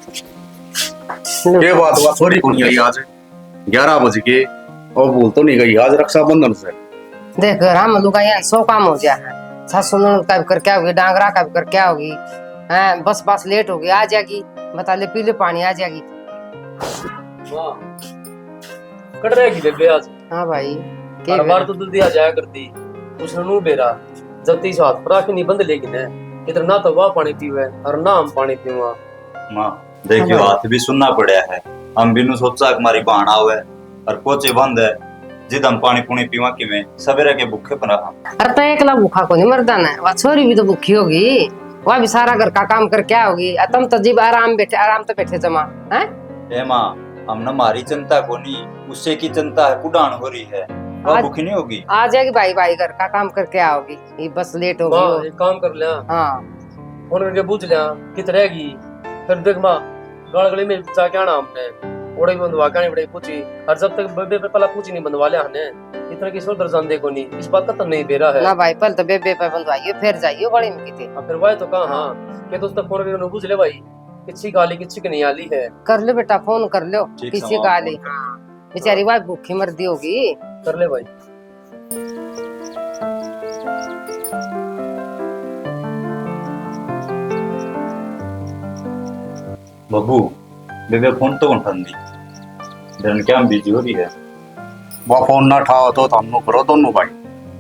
ये बात हुआ थोड़ी कौन आई आज 11 बज के और बोल तो नहीं गई आज रक्षाबंधन से। देख हम लोग यहाँ 100 काम हो गया है। सासू ननद का भी कर क्या होगी, डांगरा का भी कर क्या होगी। हैं बस लेट हो गई, आ जाएगी। बता ले पीले पानी आ जाएगी। कट रहेगी बेबे आज। हाँ भाई हर बार तो जल्दी आ जाया करती उसने नू बेरा जब तीस हाथ पर आके नहीं बंद लेकिन है इधर ना तो वह पानी पीवे और ना हम पानी पीवा। माँ देखियो हाथ भी सुनना पड़ा है। हम बिनु सोचा हमारी बहाना हुआ और पोचे बंद है जिद हम पानी पुणी पीवा कि में सवेरे के भूखे पर रहा। अरे तो एकला भूखा को नहीं मरदा ना, वह छोरी भी तो भूखी होगी। वह भी सारा घर का काम कर क्या होगी। तुम तो जीव आराम तो बैठे जमा है। ए माँ हमने हमारी चिंता को नहीं उससे की चिंता है कुडान हो रही है वह भूखी नहीं होगी। आ जाएगी भाई घर का काम करके आओगी। ये बस लेट हो गई। एक काम कर लिया हाँ फोन करके पूछ लिया कित रहेगी फिर देख माँ गाड़ गली में जाके आना हमने ओड़े बंधवा के आनी बड़ी पूछी और जब तक बेबे पे पहला पूछी नहीं बंधवा लिया हमने इतना किसी और दर्जन देखो नहीं इस बात का तो नहीं बेरा है ना भाई। पहले तो बेबे पे बंधवाइए फिर जाइए गली में किते। फिर वाई तो कहा हाँ के दोस्त फोन करके पूछ ले भाई किसी काली किसी की नहीं आली है। कर लो बेटा फोन कर लो किसी का आली। हाँ बेचारी वह भूखी मर्दी होगी। कर ले भाई। बबू बेबे फोन तो उठा दी धन क्या बिजी हो रही है। वह फोन ना उठाओ तो हम लोग करो दोनों भाई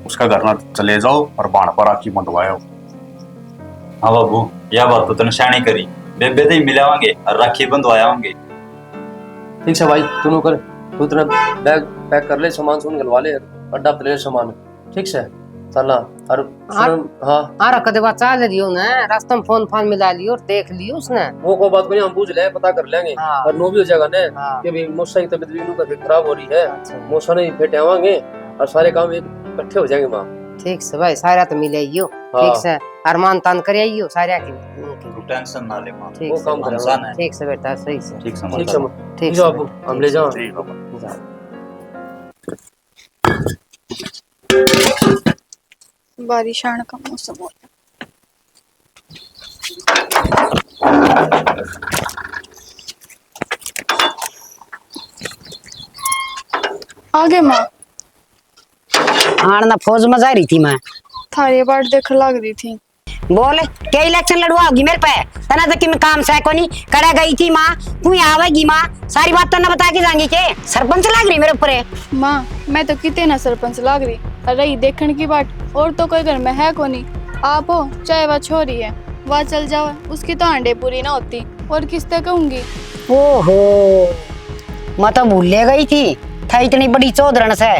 उसका घर ना चले जाओ और बाण पर आकी बंधवाओ। हाँ बाबू यह बात तो तने शानी करी बेबे से ही मिलावांगे और राखी बंधवायावांगे। ठीक है भाई तू कर तू तेरा बैग पैक कर ले सामान सुन गलवा ले अड्डा पे ले सामान ठीक से चला और हाँ रख दे बात चाल लियो ना रास्ते में फोन मिला लियो और देख लियो उसने। वो को बात को नहीं हम पूछ ले पता कर लेंगे और नो भी हो जाएगा ना कि भी मौसा की तबीयत भी का खराब हो रही है मौसा नहीं फेटे आवांगे और सारे काम एक इकट्ठे हो जाएंगे माँ। ठीक से भाई सारा तो मिले आइयो ठीक से अरमान तान कर आइयो सारा की टेंशन ना ले मां ठीक काम आसान है। ठीक से बेटा सही से ठीक से ठीक है बाबू हम ले जाओ। ठीक बाबा बारिश आने का मौसम हो आगे माँ आना फौज में जा रही थी मैं थारी बाट देख लग रही थी। बोल क्या इलेक्शन लड़वाओगी मेरे पे तना तक मैं काम से कोनी कड़ा गई थी माँ तू यहाँ आवेगी माँ सारी बात तो ना बता के जाएंगी के सरपंच लग रही मेरे ऊपर। माँ मैं तो कितने ना सरपंच लग रही रही देखने की बात और तो कोई घर में है कोनी आप हो चाहे वह छोरी है वह चल जाओ उसकी तो आंडे पूरी ना होती और किसते कहूंगी। ओहो मैं तो भूल गई थी था इतनी बड़ी चौधरन से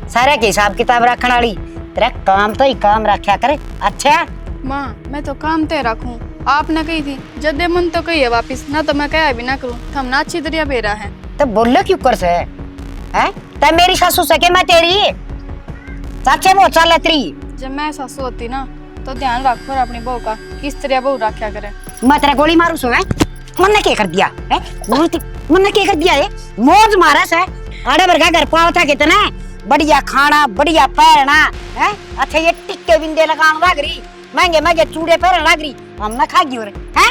सारे के हिसाब किताब रखने वाली तेरा काम तो ही काम रखा करे। अच्छा माँ मैं तो काम ते रखूं आपने कही थी जदे मन तो कही है वापिस ना तो मैं कह भी ना करूं हम ना अच्छी तरह बेरा है तो बोलो क्यों कर से है ते मेरी सासू से के मैं तेरी चाचे वो चल तेरी जब मैं सासू होती ना तो ध्यान रखो अपनी बहू का किस तरह बहू रखा करे। मैं तेरा गोली मारू सो है मन ने क्या कर दिया है मन ने क्या कर दिया है मौज मारा से आड़े वर्गा घर पाव था कितना बढ़िया खाना बढ़िया पहनना है। अच्छा ये टिक्के बिंदे लगान लग रही महंगे महंगे चूड़े पहन लग रही हम ना खा गई है।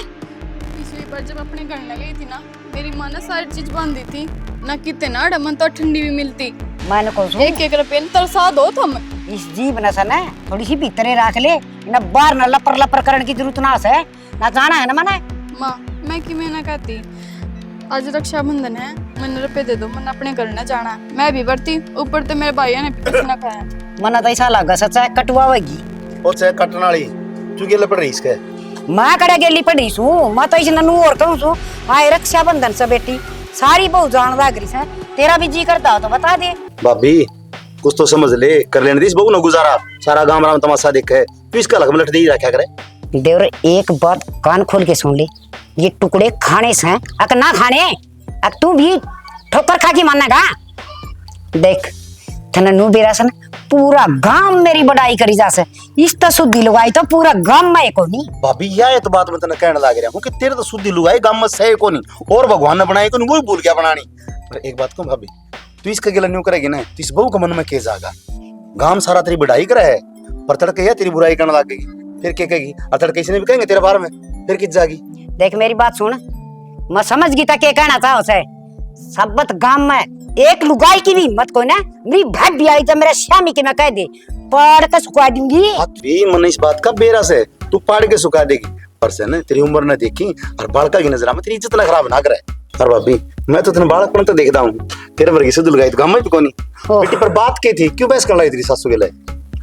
पिछली बार जब अपने घर में गई थी ना मेरी माँ ने सारी चीज बांधी थी ना कितना डमन तो ठंडी भी मिलती मैंने को एक रुपये तरसा दो तुम इस जीव न सन थोड़ी सी भीतरे रख ले ना बाहर न लपर लपर करने की जरूरत ना है ना जाना है ना मना माँ मैं कि मैं ना कहती आज रक्षाबंधन है मैंने रुपए दे दो मैंने अपने घर न जाना मैं भी बढ़ती ऊपर तो मेरे भाइयों ने भी ना खाया मना तो ऐसा लगा सच्चा कटवावेगी ओ से कटन वाली तू के लपड़ रही इसके मां कड़े गेली पड़ी सु मैं तो इस ननू और कहूं सु आए रक्षाबंधन से बेटी सारी बहु जान लाग रही है तेरा भी जी करता हो तो बता दे। भाभी कुछ तो समझ ले कर लेने दिस बहु न गुजारा सारा गांव राम तमाशा देखे तू इसका लग में लट दी रखा करे। देवर एक बात कान खोल के सुन ले ये टुकड़े खाने से अक ना खाने अक तू भी ठोकर खा के मानेगा। देख थने नु बेरासन पूरा गांव मेरी बड़ाई करी जासे इस तो शुद्धि लुगाई तो पूरा गांव में को नहीं। भाभी यह तो बात मैं तने कहने लग रहा हूं कि तेरे तो शुद्धि लुगाई गांव में सही को नहीं और भगवान ने बनाई को नहीं वही भूल क्या बनानी। पर एक बात को भाभी तू इसका गिला न्यू करेगी ना तो इस बहू का मन में के जागा गांव सारा तेरी बढ़ाई करे है पर तड़के या तेरी बुराई करने लगेगी फिर क्या कहेगी और तड़के इसने भी कहेंगे तेरे बारे में फिर किस जागी। देख मेरी बात सुन मैं समझ गई था क्या कहना था उसे। सबत गांव में एक लुगाई की भी हिम्मत को ना मेरी भाभी आई तो मेरा श्यामी के मैं कह दे पढ़ के सुखा दूंगी। भी मन इस बात का बेरा से तू पाड़ के सुखा देगी, पर से न तेरी उम्र न देखी और बालका की नजर में तेरी इज्जत ना खराब ना करे। और भाभी मैं तो तेरे बालकपन तो देखता हूँ, तेरे वर्गी से दुलगाई तो गांव में भी कोनी। बेटी पर बात की थी, क्यों बहस कर लाई तेरी सासू के लिए?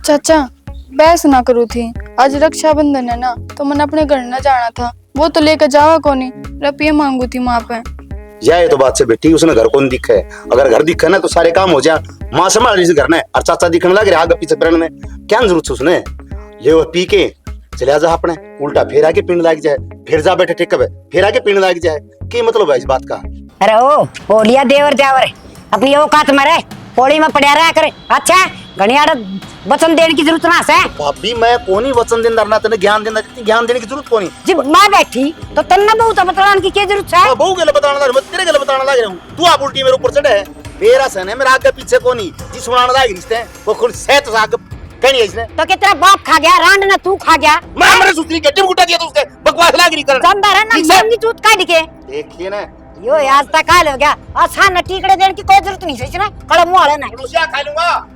चाचा बहस ना करू थी, आज रक्षाबंधन है ना तो मैंने अपने घर न जाना था, वो तो लेकर जावा कोनी, रुपये मांगू थी माँ पे। ये तो बात से बेटी उसने घर कौन दिखे है, अगर घर दिखे ना तो सारे काम हो जाए। माँ संभाल रही घर ने और चाचा दिखने लग रहे आगे पीछे प्रण में, क्या जरूरत है उसने? ये वो पी के चले जा अपने उल्टा फिर आके पीने लग जाए, फिर जा बैठे टेक फिर आके पीने लग जाए, की मतलब है इस बात का? अरे ओ बोलिया देवर जावर अपनी औकात में रहे, पोड़ी में पड़ा रहा करे। अच्छा घनियाड़ वचन देने की जरूरत ना है। भाभी मैं कोनी वचन देना ना तने ज्ञान देना, ज्ञान देने की जरूरत कोनी। जब माँ बैठी तो तन्ना बहुत बताने की क्या जरूरत है? बहू के लिए बताना लग, मैं तेरे के लिए बताना लग रहा हूँ। तू आप उल्टी मेरे ऊपर चढ़े है, मेरा सन है, मेरा आगे पीछे कोनी जी सुनाने लग रिश्ते वो खुद से तो आगे कहनी है इसने। तो कि तेरा बाप खा गया रांड ना तू खा गया, मैं मेरे सुतरी के टिम गुटा दिया तो उसके बकवास लग रही कर जानदा रहा ना मंगी चूत काट के। देखिए ना यो आज तक काल हो गया, आसान टीकड़े देने की कोई जरूरत नहीं है ना, कड़ा मुंह वाला ना। पड़ोसिया खा लूंगा।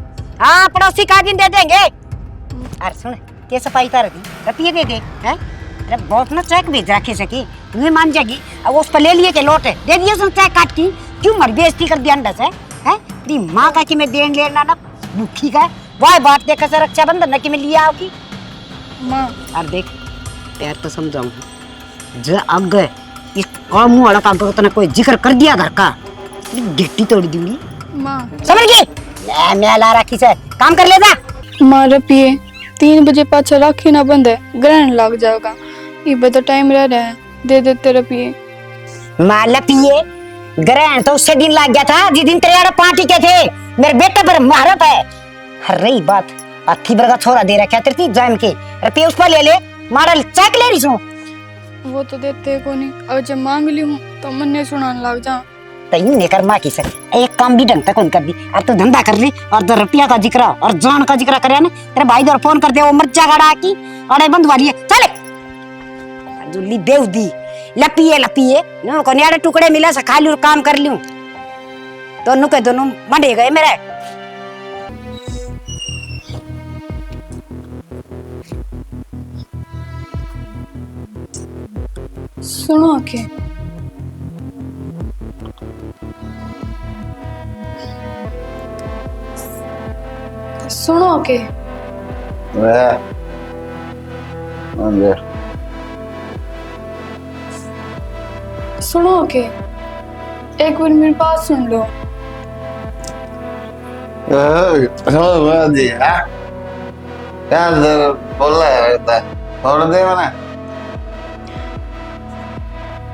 हाँ पड़ोसी का दिन दे देंगे। अरे सुन के सफाई कर दी रपिए दे दे हैं। अरे बहुत ना चेक भेज रखे सकी तुम्हें मान जाएगी, अब उस पर ले लिए के लौटे दे दिए सुन चेक काट की, क्यों मर बेइज्जती कर दिया अंडा से हैं? तेरी माँ का कि मैं देन लेना ना भूखी का वह बात देख कर रक्षाबंधन न कि मैं लिया आओगी माँ। और देख यार तो समझाऊंगी जो आगे इस काम वाला काम तो कोई जिक्र कर दिया घर का गिट्टी तोड़ दूंगी माँ समझ गई। मैं ला रखी से काम कर ले जा। माँ रुपये 3 बजे पाछा राखी ना बंद है, ग्रहण लग जाएगा, ये बता टाइम रह रहा है, दे देते रुपये। माला पिए ग्रहण तो उससे दिन लग गया था जिस दिन तेरे पार्टी के थे मेरे बेटा पर महारत है। हर रही बात अथी बरगा छोरा दे रखा तेरी जाम के रुपये उस पर ले ले मारा चेक ले रही हूँ। वो तो देते को नहीं, अगर जब मांग ली हूँ तो मन नहीं सुनाने लग जा। तैਨੂੰ ने कर माँ की सर एक काम भी ढंग तक कौन कर दी। अब तो धंधा कर ली और तो रुपया का जिक्र और जान का जिक्र करे ना तेरे भाई दौर फोन कर दे वो मर्चा गाड़ा की और बंद वाली है चले जुल्ली देव दी लपिए लपिए नो को न्याड़े टुकड़े मिला से खा लूं काम कर लूं दोनों के दोनों मंडे गए मेरे। सुनो के सुनो के सुनो के एक बार मेरी बात सुन लो।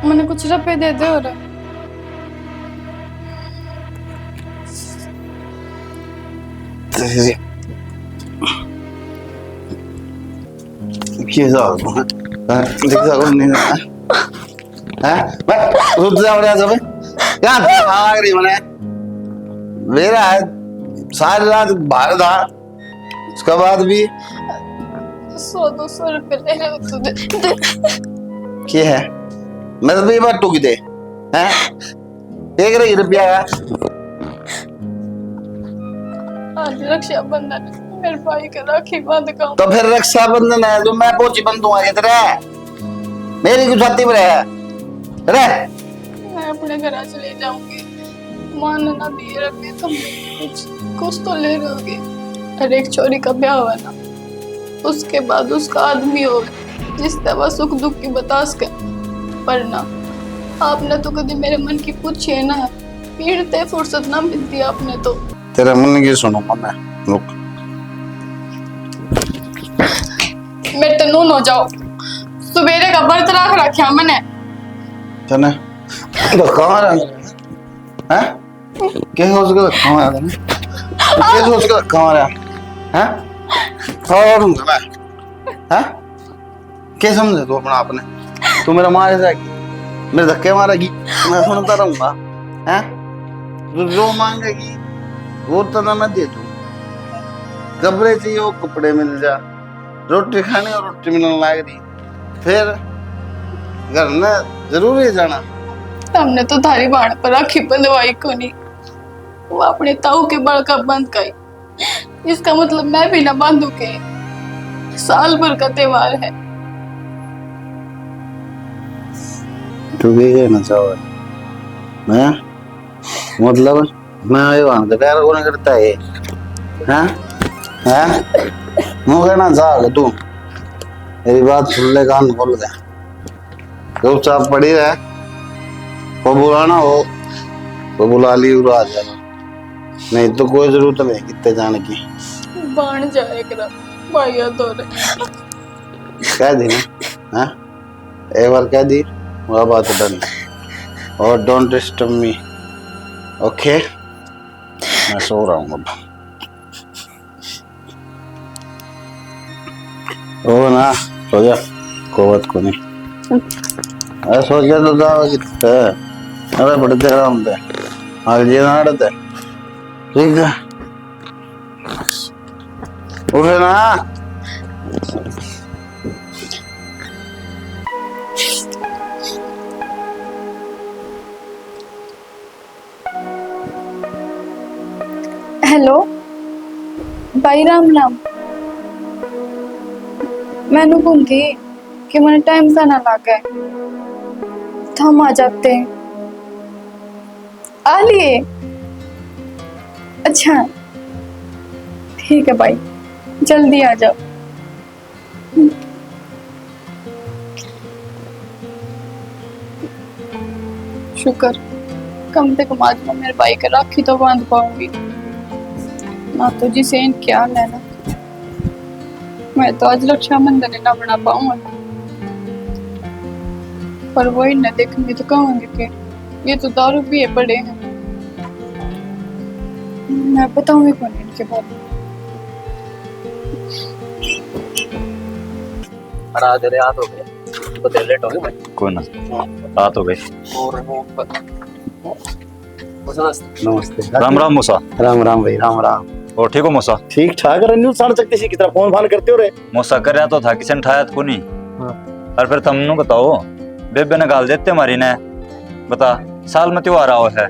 मैंने कुछ रुपए दे दे और मेरा सारी रात बाहर था, उसके बाद भी 100-200 रुपए ले रहे हो तो दे। क्या है मैं तो भी बात टूकी दे हैं एक रही रुपया का। आज रक्षाबंधन है, मेरे भाई का राखी बांध का तो फिर रक्षाबंधन है तो मैं पोची बंदूंगा कितने मेरी कुछ छाती में रहे मैं अपने घर चले जाऊंगी, मान ना दिए रुपये तुम कुछ तो ले रहोगे। अरे एक चोरी का ब्याह हुआ ना, उसके बाद उसका आदमी हो जिससे वह सुख दुख की बता सके, पर ना आपने तो कभी मेरे मन की पूछी है ना, पीड़ते फुर्सत ना मिलती आपने तो। तेरा मन की सुनूंगा मैं रुक मेरे तो नून हो जाओ, सवेरे का व्रत रख रखा मैंने। चने तो कहाँ रहा हैं क्या सोच के रखा हुआ है क्या सोच के रखा हुआ है हैं और दूंगा मैं हैं क्या समझे तू अपना आपने तू मेरा मारे जाएगी मेरे धक्के मारेगी मैं सुनता रहूंगा हैं जो मांगेगी वो तो ना मैं दे दूं कपड़े चाहिए वो कपड़े मिल जा रोटी खानी और रोटी मिलने लग रही फिर घर में जरूर ही जाना हमने तो थारी बाण पर राखी बंधवाई को नहीं, वो अपने ताऊ के बल का बंद गई। इसका मतलब मैं भी ना बांधू के। साल भर का त्योहार है। तू भी कहना चाहो मैं मतलब मैं ये बांध के प्यार कौन करता है? हाँ हाँ मैं कहना चाह तू मेरी बात सुन ले, कान खोल दे, चुपचाप पड़ी रहे। वो बुलाना हो तो बुला ली, उड़ा जाना, नहीं तो कोई जरूरत नहीं कितने जाने की। बाण जाएगा भैया तो कह दी ना, हाँ एक बार कह दी, वह बात डन। और डोंट डिस्टर्ब मी, ओके? मैं सो रहा हूँ अब। ओ ना सो जा, कोवत को नहीं। अरे सो जा तो जाओ कितने, अरे बड़े देर हम दे, आगे ना डरते, ठीक है? उठे ना। हेलो भाई, राम राम। मैंने कौन थी कि मैंने टाइम सा ना लगा, हम आ जाते हैं। आ लिए? अच्छा ठीक है भाई, जल्दी आ जाओ। शुक्र, कम से कम आज मैं मेरे भाई का राखी तो बांध पाऊंगी ना। तो जिसे क्या लेना, मैं तो आज रक्षाबंधन ना बना पाऊंगा, पर वही न देखेंगे तो कहोगे कि ये तो दारू पिए पड़े हैं। मैं बताऊंगी कौन इनके बारे में। आज रात हो गया तो लेट हो गए भाई। कोई ना, रात हो गई। और नमस्ते। राम राम मूसा। राम राम भाई, राम राम। और ठीक हो मूसा? ठीक ठाक रन्यू साढ़ सकते सी कितना फोन फान करते हो रे? मूसा कर रहा तो था, किसी ने ठाया तो नहीं। और फिर तुमने बताओ, बेबे ने गाल देते हमारी ने, बता साल में त्योहार आओ है।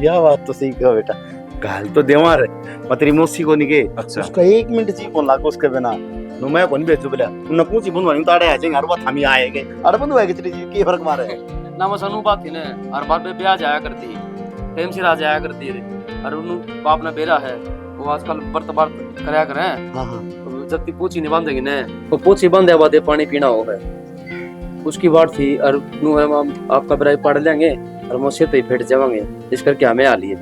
यह बात तो सही कहो बेटा, गाल तो देवा रे, मैं तेरी मौसी को नहीं के। अच्छा। उसका 1 मिनट जी फोन लागो उसके बिना नो मैं कोनी बेचू बोला उन पूछी बुनवानी ताड़े आ जाएंगे, हर बात हम ही आएंगे, अरे बंधु है कितनी जी की फर्क मारे ना। मैं सनु बात थी ने, हर बार बेबे आ जाया करती, टाइम से आ जाया करती रे। और उन बाप ना बेरा है, वो आजकल बर्त बर्त करया करे। हां हां, जब तक पूछी नहीं बांधेगी ने, तो पूछी बंधे बाद पानी पीना हो है, उसकी बात थी। और नु हम आपका बराई पढ़ लेंगे और मुझसे तो ही फिट जाएंगे, इस करके हमें आ लिए।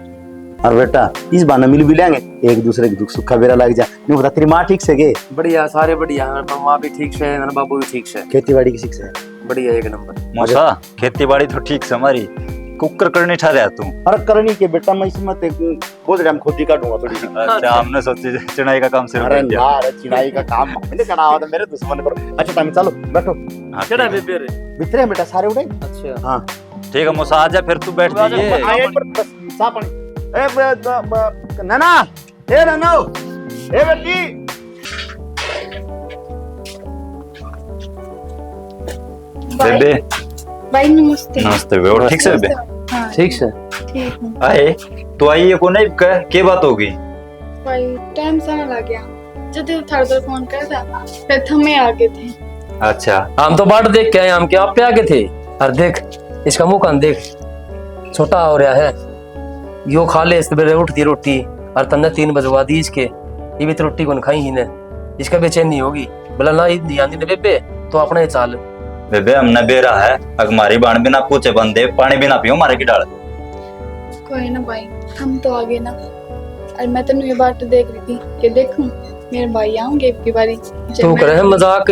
और बेटा इस बहाने मिल भी लेंगे, एक दूसरे के दुख सुख का बेरा लग जा। नहीं बता तेरी माँ ठीक से गे? बढ़िया, सारे बढ़िया, मेरा माँ भी ठीक से, मेरा बाबू भी ठीक से। खेती बाड़ी की शिक्षा है बढ़िया, एक नंबर। मूसा खेती बाड़ी तो ठीक से हमारी, कुकर करने ठा रहा तू। अरे करनी के बेटा, मैं इसमें ते बोझ रहा खुद ही काटूंगा थोड़ी सी। अच्छा, हमने सोची चिनाई का काम शुरू अरे कर दिया। यार चिड़ाई का काम मैंने करावा था मेरे दुश्मन पर। अच्छा टाइम चलो बैठो, हाँ, चढ़ा ठीक है। बेबे रे। बितरे बेटा सारे उठे। अच्छा हाँ ठीक है मूसा, आजा फिर तू बैठ जाइए। आए पर बस साफ पानी। ए नाना, ए नाना, ए बेटी। बेबे भाई नमस्ते। नमस्ते बेबे। और ठीक से बेबे? हाँ ठीक से। ठीक हूँ आए तो आई ये को नहीं के बात होगी? भाई, टाइम सा ना लग गया, जब थोड़ा देर फोन कर था फिर हमें आगे थे। अच्छा, हम तो बाट देख के आए, हम क्या आप पे आगे थे। और देख इसका मुंह कान देख, छोटा हो रहा है। यो खा ले सवेरे उठती रोटी, और तन्ने 3 बजवा दी इसके, ये भी तो रोटी को खाई ही ने, इसका बेचैनी होगी। बोला ना ईद नहीं आनी बेबे, तो अपना ही चाल। बेबे हमने बेरा है, अगमारी बाण बिना पूछे बंदे, पानी बिना पियो मारे की डाल। कोई ना भाई, हम तो आगे ना। और मैं तेन ये बात देख रही थी कि देखूं मेरे भाई आऊंगे की बारी। तू करे है मजाक,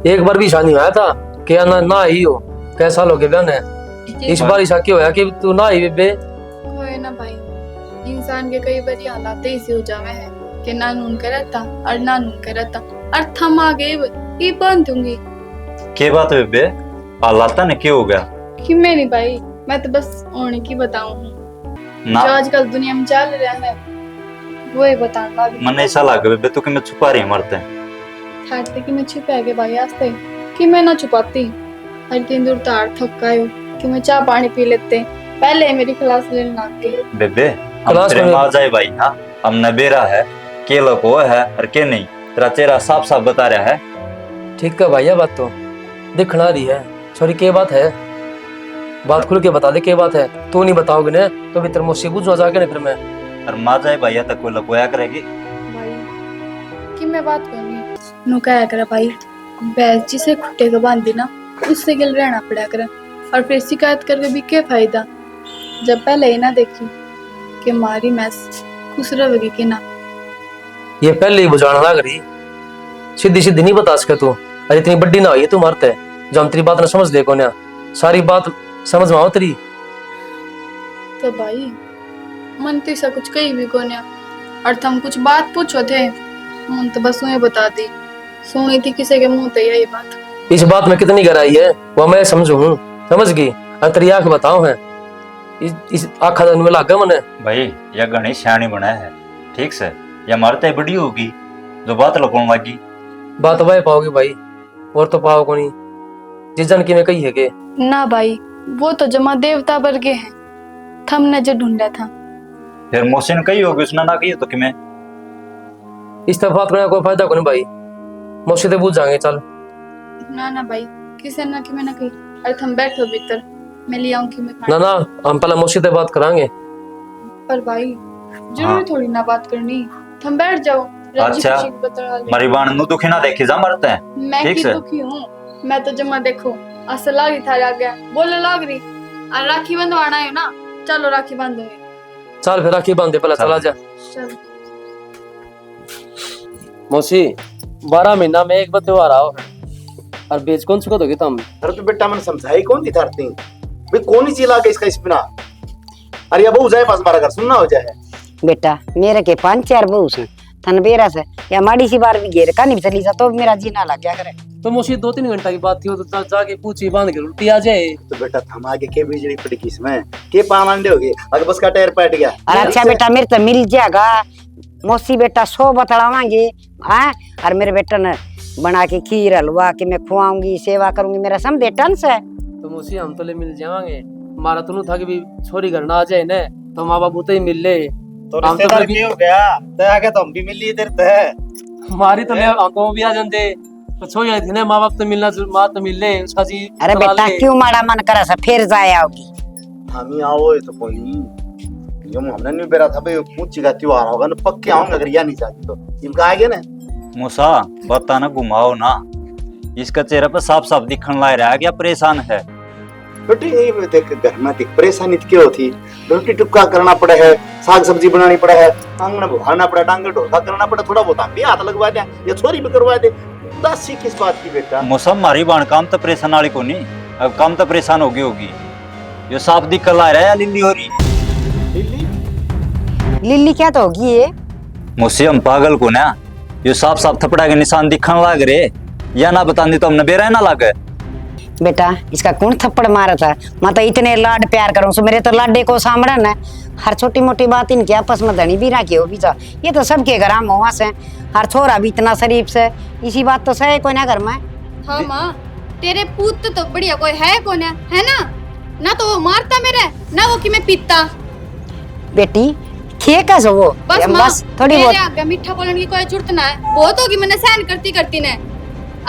एक बार भी शादी हुआ था क्या ना ही हो, कैसा लोगे बहन। इस बार ऐसा क्यों होया कि तू ना ही बेबे? कोई ना भाई, इंसान के कई बार हालात ऐसे हो जावे है कि ना नून करता और ना नून करता, और थम आगे ये बंद दूंगी के बात है बेबे? हालात ने क्यों हो गया? कि मेरी भाई, मैं तो बस होने की बताऊं ना जो आजकल दुनिया में चल रहा है वो ही बताना लगी। मन ऐसा लगे बेबे तू कि मैं छुपा रही मरते। ठाटते कि मैं छुपा के भाई आस्ते कि मैं ना छुपाती। हर दिन दूर तार थकायो कि मैं चाय पानी पी लेते, पहले ही मेरी क्लास लेने लग गई। बेबे हम क्लास तेरे में- माँ जाए भाई, हाँ हम नबेरा है के लको है और के नहीं, तेरा चेहरा साफ साफ बता रहा है। ठीक है भैया, बात तो दिखना रही है। सॉरी, क्या बात है? बात खुल के बता दे, क्या बात है? तू नहीं बताओगे ना तो भी तेरे मुझसे पूछना जाके नहीं फिर मैं। और माँ जाए भैया तक कोई लकोया करेगी। भाई कि मैं बात करनी नु क्या करे भाई, बैस जिसे खुट्टे को बांधी ना उससे गिल रहना पड़ा करे, और फिर शिकायत करके भी क्या फायदा जब पहले ही ना देखी कि हमारी मैस खुश रहेगी कि ना। ये पहले ही बुझाना लग रही, सीधी सीधी नहीं बता सके तू। अरे इतनी बड्डी ना हुई है तू मरते जो हम तेरी बात ना समझ दे को ना, सारी बात समझ में आओ तेरी। तो भाई मन तो ऐसा कुछ कही भी को ना, और तुम कुछ बात पूछो थे मन तो बस उन्हें बता दी, सुनी थी किसी के मुंह पे यही बात। इस बात में कितनी गहराई है वो मैं समझू हूँ, समझ गई। और तेरी आंख बताओ है, इस आखा दिन में लागा मने। भाई यह गणी सियाणी बना है, ठीक से या मरते बड़ी होगी जो बात लकोण लगी। बात वह पाओगे भाई, और तो पाओ को नहीं। जिस जन की मैं कही है के ना भाई वो तो जमा देवता वर्गे हैं, थमने जो ढूंढा था। फिर मोहसिन कही होगी उसने ना कही तो कि मैं इस तरह बात करने का कोई फायदा को नहीं भाई, मुझसे तो पूछ जाएंगे। चल ना ना भाई किसी ना कि मैं ना कही, अरे तुम बैठो भीतर मैं ले आऊंगी मैं ना खाना। ना, हम पहले मुझसे तो बात करांगे। पर भाई जरूरी हाँ। थोड़ी ना बात करनी, तुम बैठ जाओ। रज्जी अच्छा, खुशी बता ले। मरी बाण नु दुखी ना देखी जा मरते हैं। मैं ठीक की से। दुखी हूँ, मैं तो जमा देखो असल लाग रही था आ गया बोले लाग रही, और राखी बंधवाना है ना, चलो राखी बांधो। चल फिर राखी बांधे पहले, चला जा। चल मौसी 12 महीना में एक बार त्योहार आओ और बेच कौन चुका दोगे तुम? अरे तो बेटा मैंने समझाई कौन थी थारती भाई, कौन ही चिल्ला के इसका इस्पिना। अरे अब जाए पास मारा घर सुनना हो जाए। बेटा मेरे के 5-4 बहू से थन बेरा से या माड़ी सी बार भी घेर का नहीं चली जा तो मेरा जीना लग गया करे। तो मौसी 2-3 घंटा की बात थी, वो तो जाके पूछी बांध के उल्टी आ जाए। तो बेटा थम आगे के बिजली पड़की इसमें के पान अंडे हो गए, अगर बस का टायर पट गया। और अच्छा बेटा मेरे तो मिल जाएगा, मौसी बेटा 100 बतलावांगे हाँ, और मेरे बेटा ने बना के खीर हलवा के मैं खुआऊंगी सेवा करूंगी, मेरा समझे टन से। तो मौसी हम तो ले मिल जाएंगे, हमारा तो था कि भी छोरी घर ना आ जाए ना तो माँ बाबू तो ही मिल ले। तो हम तो रिश्तेदार कभी- के हो गया तो आगे तो हम भी मिल लिए तेरे ते। हमारी तो ले हम तो भी आ जाते तो छोड़ जाती ना, माँ बाप तो मिलना, माँ तो मिल ले उसका जी। अरे करवा बेटा ले। क्यों माड़ा मन करा सा फिर जाए आओगी। हम ही आओ ये तो कोई नहीं, जो हमने नहीं बेरा था भाई पूछी का त्योहार होगा ना पक्के आऊंगा, अगर या नहीं जाती तो इनका आगे ना मूसा बता ना घुमाओ ना, इसका चेहरा पर साफ साफ दिखने लग रहा है क्या परेशान है। बेटी ये देख घर में देख परेशानी क्यों होती, रोटी टुक्का करना पड़ा है, साग सब्जी बनानी पड़ा है, आंगन बुहाना पड़ा, डांगर ढोलका करना पड़ा, थोड़ा बहुत हम भी हाथ लगवा दे या छोरी भी करवा दे। उदासी किस बात की बेटा। मौसम मारी बाण काम तो परेशान वाली को नहीं, अब काम तो परेशान होगी ये साफ दिखकर ला रहा है या लिल्ली हो रही। लिल्ली क्या तो होगी ये? मुझसे हम पागल को ना, ये साफ साफ थपड़ा के निशान दिखने लग रहे या ना बताने तो हमने बेरा ना लगे। बेटा इसका कौन थप्पड़ मारा था, मैं तो इतने लाड प्यार करूं सो मेरे तो लाडे को सामड़ा न, हर छोटी मोटी बात इनके आपस में धनी भी रखी हो भी जा, ये तो सबके घर हम हुआ से, हर छोरा भी इतना शरीफ से, इसी बात तो सही कोई ना घर में। हाँ माँ, तेरे पूत तो बढ़िया कोई है कौन है ना? ना तो वो मारता मेरे, ना वो कि मैं पीता। बेटी खे का सो वो बस या माँ, बस थोड़ी मेरे बहुत। आगे मीठा बोलने की कोई जरूरत ना है, बहुत होगी मैंने सहन करती करती ने।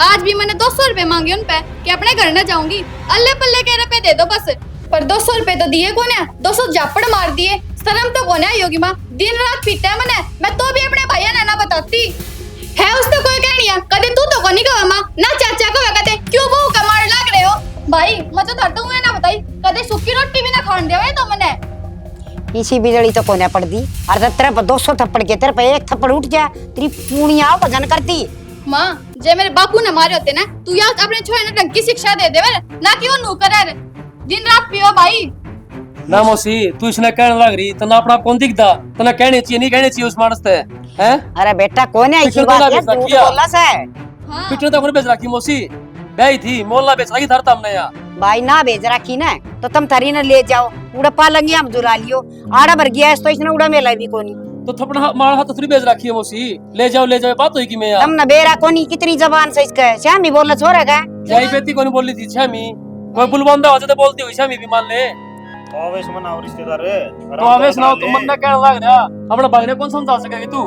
आज भी मैंने 200 रुपए मांगे उन पे कि अपने घर न जाऊंगी, अल्ले पल्ले के रुपए दे दो बस, पर 200 रुपए तो दिए कौन है, 200 जापड़ मार दिए, शर्म तो कौन है योगी माँ, दिन रात पीटा है मैंने, मैं तो भी अपने भैया ने ना बताती है, उसने कोई कहनी है, कदे तू तो कोनी कहा माँ, ना चाचा को कहते क्यों बहू का मार लग रहे हो भाई, मैं तो धरता हूँ ना बताई, कदे सूखी रोटी भी ना खान देवे तो मैंने। इसी बिजली तो कोने पड़ दी, और जब तेरे पर 200 थप्पड़ के तेरे पे एक थप्पड़ उठ जा तेरी पूनिया भजन करती। माँ जे मेरे बापू ने मारे होते ना, तू यार अपने छोरे ने ढंग की शिक्षा दे दे ना कि वो नौकर है, दिन रात पियो भाई। ना मौसी तू इसने कहने लग रही तो ना अपना कौन दिखता, तो ना कहने चाहिए नहीं कहने चाहिए उस मानस ते हैं। अरे बेटा कोने ऐसी पिछले बात दिन है, अभी झूठ किया। बोला से हाँ पिछले तक बेच रखी मौसी, गई थी मोहल्ला बेच रखी धरता हमने यहाँ। भाई ना भेज रखी ना तो तुम थरी न ले जाओ, उड़ा पालेंगे हम जुला लियो, आड़ा भर गया तो इसने उड़ा मेला भी कोनी, तो थपड़ा मार हाथ थोड़ी बेच रखी है मौसी, ले जाओ बात हुई कि मैं तुम न बेरा कोनी कितनी जबान से इसका श्याम ही बोला छोरा का। जाई बेटी को नहीं बोली थी छमी, कोई बुलबंदा हो तो बोलती हुई शामी भी मान ले। आवेश मनाओ रिश्तेदार तो आवेश ना हो, तुम मन ना कहने लग रहा अपना भाई ने कौन समझा सकेगी तू।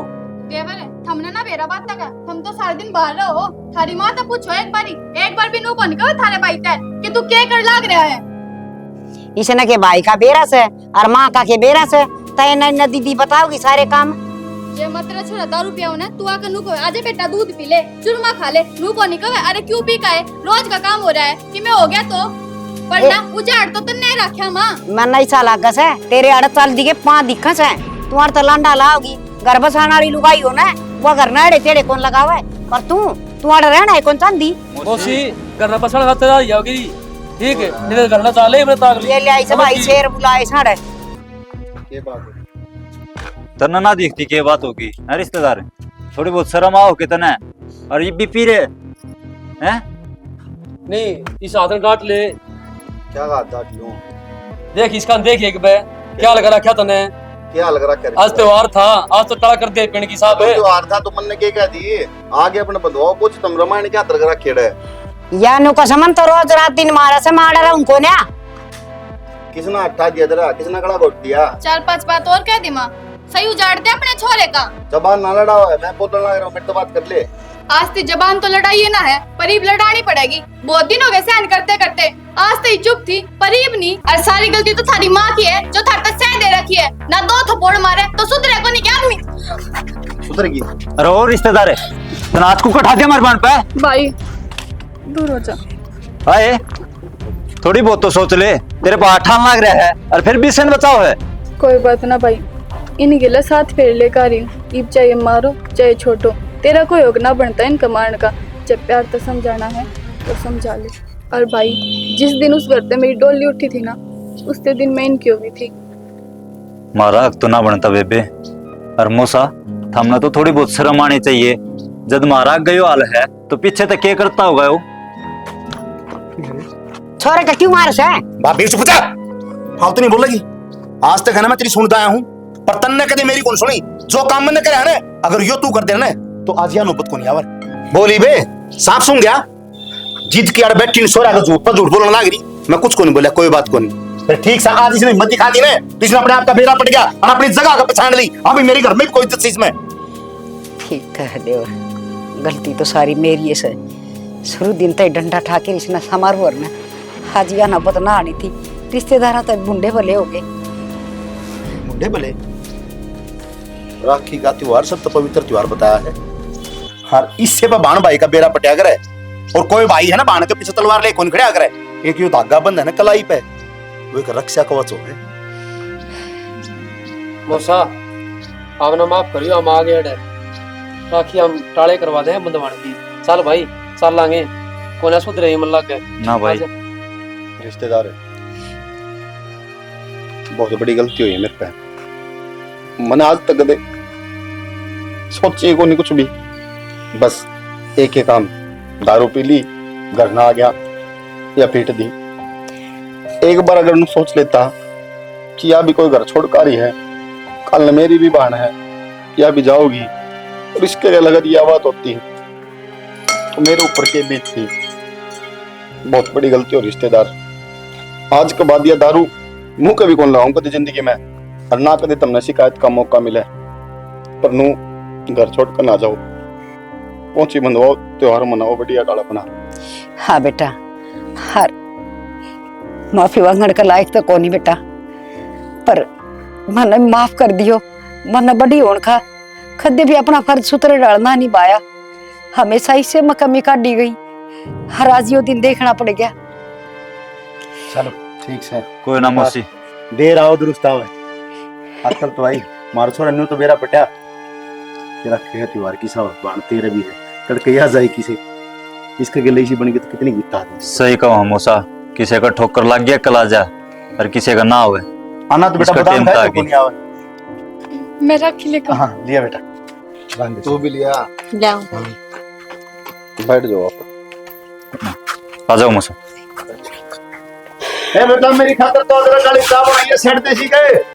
देवर हमने ना बेरा बात तक हम तो सारे दिन बाहर रहो। थारी माँ तो पूछो एक बार भी नो बन कर थारे भाई तक कि तू क्या कर लाग रहा है। इसने के भाई का बेरस है और माँ का के बेरस है, तय न दीदी बताओगी सारे काम। ये मतलब छोरा दारू पियाओ ना तू आकर नू को आजे बेटा दूध पी ले, चूरमा खा ले, नू को नहीं कहे अरे क्यों पी का है, रोज का काम हो रहा है कि मैं हो गया तो पर ना उजाड़ तो नहीं रखा माँ। मैं नहीं साला गस है तेरे अड़ चल दिखे 5 दिक्कत है, तुम्हारे तो लांडा लाओगी घर बसाना वाली लुगाई हो ना, वो घर नाड़े तेरे कौन लगावा है, पर तुम्हारा रहना है कौन चांदी। मौसी घर बसण खातिर आ जाओगी ठीक है, नहीं घर ना चाले अपने ताक ले ले आई सब भाई शेर बुलाए साड़े। ये बात है तना ना दिखती के बात होगी है रिश्तेदार, थोड़ी बहुत शर्म आओ कितना है। और ये भी पी रहे हैं नहीं इस हाथ में काट ले। क्या बात है क्यों देख इसका देख एक बे क्या लग रहा क्या तने। क्या लग रहा कर आज त्योहार था, आज तो टड़ा कर दे पिंड की साहब है। त्योहार था तो मन ने क्या कह दी आगे अपने बंधुओं पूछ तुम रामायण क्या तरह रखेड़ है या नु कसमन तो रोज रात दिन मारा से मार रहा उनको ना। किसने अट्ठा दिया तेरा, किसने कड़ा घोट दिया। 4-5 बात और कह दी माँ, सही उजाड़ दे अपने छोरे का। जबान ना लड़ा हुआ है, मैं बोलने लग रहा हूँ, मेरे तो बात कर ले। आज तो जबान तो लड़ाई ना है, परीब लड़ानी पड़ेगी। बहुत दिन हो गए सहन करते करते, आज तो चुप थी परीब नहीं। और सारी गलती तो थारी माँ की है जो थार तक सह दे रखी है, ना 2 थप्पड़ मारे तो सुधरे को नहीं क्या आदमी सुधरेगी। अरे और रिश्तेदार है आज को कटा दिया मरबान पे भाई दूर हो जा। आए थोड़ी बहुत तो सोच ले, तेरे को आठान लग रहा है और फिर भी सेन बचाओ है। कोई बात ना भाई, इन्हीं गिला साथ फेर ले कर रही हूँ, इब चाहे मारो चाहे छोटो, तेरा कोई योग ना बनता इनका मारने का। जब प्यार तो समझाना है तो समझा ले। और भाई जिस दिन उस घर पे मेरी डोली उठी थी ना, उसके दिन मैं इनकी होगी थी। मारा तो ना बनता बेबे और मूसा हमने तो थोड़ी बहुत शर्म आनी चाहिए। जब मारा गयो हाल है तो पीछे तक क्या करता होगा वो। छोरे का क्यों मारस है। भाभी चुप जा, फालतू नहीं बोलेगी। आज तक है ना मैं तेरी सुनता आया हूँ, पर तन ने कभी मेरी कौन सुनी। जो काम मैंने करे है ना, अगर यो तू कर दे ना तो आज यह नौबत को नहीं आवर। बोली बे साफ सुन गया, जिद की यार बैठी सोरा का झूठ पर झूठ बोलने लग रही। मैं कुछ को नहीं बोला, कोई बात को नहीं। फिर ठीक से आज इसने हिम्मत दिखा दी ना, इसने अपने आप का बेड़ा पट गया और अपनी जगह का पहचान ली। अभी मेरे घर में कोई चीज में ठीक है देवर, गलती तो सारी मेरी है सर। शुरू दिन तक डंडा ठाके इसने समार वरना हाजिया ना बतना आनी थी। रिश्तेदार तक बुंडे भले हो गए। मुंडे भले राखी का त्योहार सब तो पवित्र त्योहार बताया है। हर इससे भाण भाई का बेड़ा पटिया करे, और कोई भाई है ना भाण के पीछे तलवार ले कौन खड़े करे। एक यो धागा बंद है ना कलाई पे, वो एक रक्षा कवच हो है। मौसा आपने माफ करियो, हम आ गए डे राखी हम टाले करवा दे बंदवान की। चल भाई चल लांगे, कोने सुधरे मन लग गए ना भाई रिश्तेदार है, बहुत बड़ी गलती हुई है मेरे पे। मैंने आज तक कदे सोचे को नहीं कुछ भी, बस एक ही काम, दारू पी ली, घर ना आ गया या पीट दी। एक बार अगर मैं सोच लेता कि या भी कोई घर छोड़ कर ही है, कल मेरी भी बहन है या भी जाओगी, और इसके लिए अगर ये आवाज होती तो मेरे ऊपर के बीच थी। बहुत बड़ी गलती हो रिश्तेदार। आज के बाद यह दारू मुंह कभी कौन लगाऊं कभी जिंदगी में, और ना कभी तुमने शिकायत का मौका मिले। पर नू घर छोड़ कर ना जाओ, पहुंची बंधवाओ, त्योहार मनाओ, बढ़िया डाला बना। हाँ बेटा, हर माफी मांगने का लायक तो कौन ही बेटा, पर मन माफ कर दियो। मन बड़ी होन खा खदे भी अपना फर्ज सुतरे डालना नहीं पाया, हमेशा इससे मैं कमी काटी गई। हर आज यो दिन देखना पड़ गया। चलो ठीक है, कोई ना मौसी देर आओ दुरुस्त आओ। आजकल तो भाई मारो छोरा न्यू तो बेरा पटिया तेरा खेत त्योहार की सब बाण तेरे भी है, तड़के आ जाए किसे इसके गले इसी बन के तो कितनी गुस्सा आती। सही कहो मौसा, किसी का ठोकर लग गया कल आ जा और किसी का ना हुए। आना तो बेटा इसका बादाम टेम खाए था तो कि- नहीं आवे। मैं राखी लेकर हाँ लिया बेटा, तू भी लिया, जाओ। बैठ जाओ आप। आ जाओ मौसा। ए बेटा मेरी खातर तो अदरक वाली चाय बनाइए, सेट देसी के।